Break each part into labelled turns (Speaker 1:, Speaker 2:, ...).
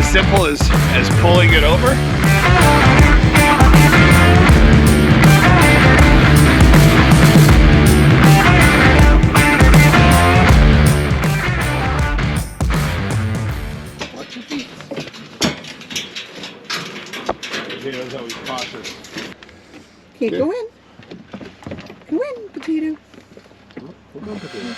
Speaker 1: as simple as pulling it over. Watch your feet. Potato's always cautious.
Speaker 2: Okay, go in. Go in, potato.
Speaker 1: Hold on, potato.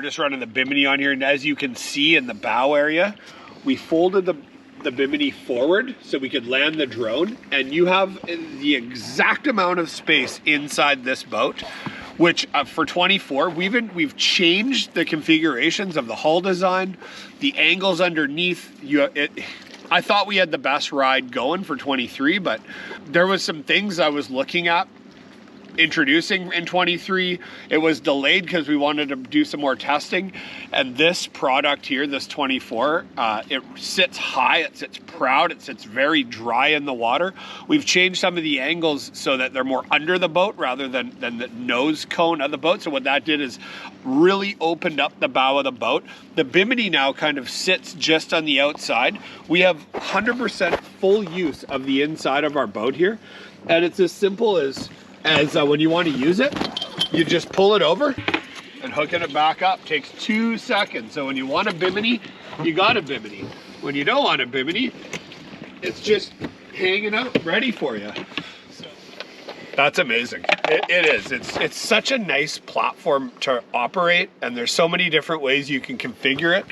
Speaker 1: Just running the Bimini on here, and as you can see in the bow area, we folded the Bimini forward so we could land the drone, and you have the exact amount of space inside this boat, which for 24 we've changed the configurations of the hull design, the angles underneath. I thought we had the best ride going for 23, but there was some things I was looking at introducing in 23. It was delayed because we wanted to do some more testing, and this product here, this 24, it sits high, it sits proud, it sits very dry in the water. We've changed some of the angles so that they're more under the boat rather than the nose cone of the boat. So what that did is really opened up the bow of the boat. The Bimini now kind of sits just on the outside. We have 100% full use of the inside of our boat here, and it's as simple as when you want to use it, you just pull it over and hooking it back up. Takes 2 seconds. So when you want a Bimini, you got a Bimini. When you don't want a Bimini, it's just hanging out ready for you. So that's amazing. It is. It's such a nice platform to operate, and there's so many different ways you can configure it.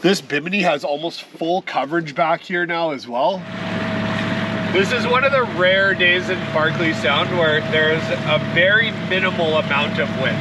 Speaker 1: This Bimini has almost full coverage back here now as well. This is one of the rare days in Barclay Sound where there's a very minimal amount of wind.